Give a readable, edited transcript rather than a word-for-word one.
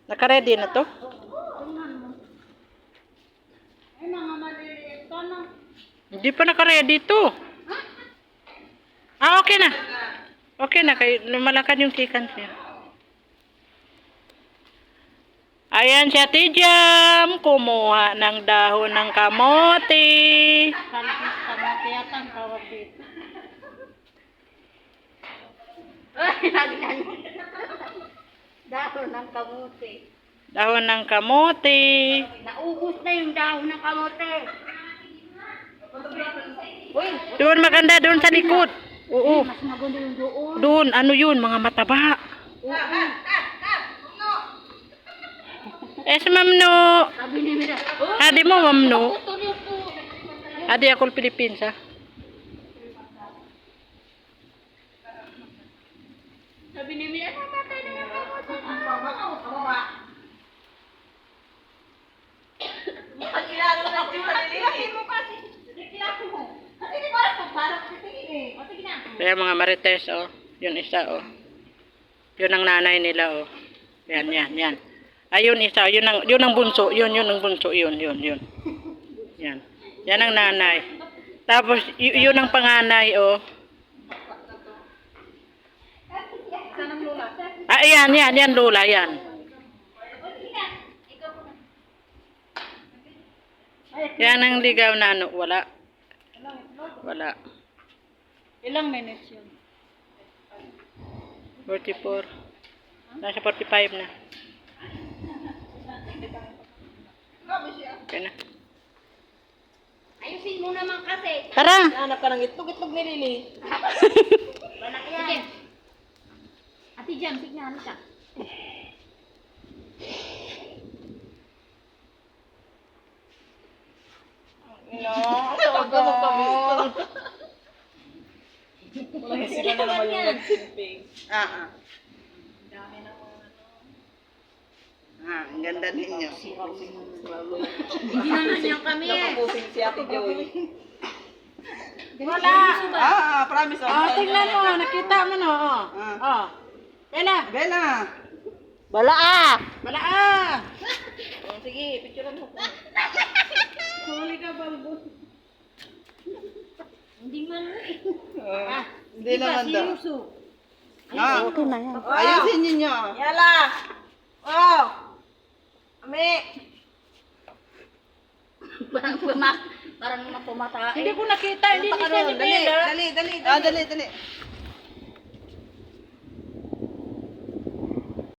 Naka-ready na to? Ay, mga maliliit ka na. Hindi pa naka-ready to. Ah, okay na. Okay na. Lumalakan yung chicken niya. Ayan si Ate Jam. Kumuha ng dahon ng kamote. Kalpis ka mo, tiyata ang tawag dito. Ay, nagnan. Dahon ng kamote. Dahon ng kamote. Naubos na yung dahon ng kamote. Uy, Doon maganda. Doon sa likod. Oo. mas maganda yung doon. Doon. Ano yun? Mga mataba. Si Ma'am No. Sabi ni Mira. Adi mo, Ma'am No. Tuloy po. Adi ako Philippines, ha? Sabi ni Mira, namatay na yung kamote. Pagkilalo na yung maliliit mo kasi. Pagkilalo mo. Kasi di ba ito? Parang titingin eh. O sige na. Kaya mga marites, oh. Yun isa, oh. Yun ang nanay nila, oh. Yan, yan, yan. Ayun isa, yun ang bunso. Yun ang bunso. Yun. Yan. Yan ang nanay. Tapos, yun ang panganay, oh. Ah, yan, Lola, yan. Yan ang ligaw na ano, wala. Ilang minutes yun? 44. Nasa 45 na. Okay na. Ayusin mo naman kasi. Tara! Hanap ka ng itlog ni Lili. Sige. Ate Jam, tignan ka. No, Walang sila na naman yung nagsimping. Ang ganda ninyo. Hindi naman yan kami eh. Nakapusing si Ate Joy. Wala. Promise. tingnan mo, nakita mo no. Bella. Bella. Bala ah. Sige, picturean mo. Huli ka, balbo. Hindi man. Hindi naman daw. Seryoso. Okay na yan. Ayusin ninyo. Yala. Oh. Ami. Parang pumata. Hindi ko nakita, hindi ni siya ni Bella. Dali.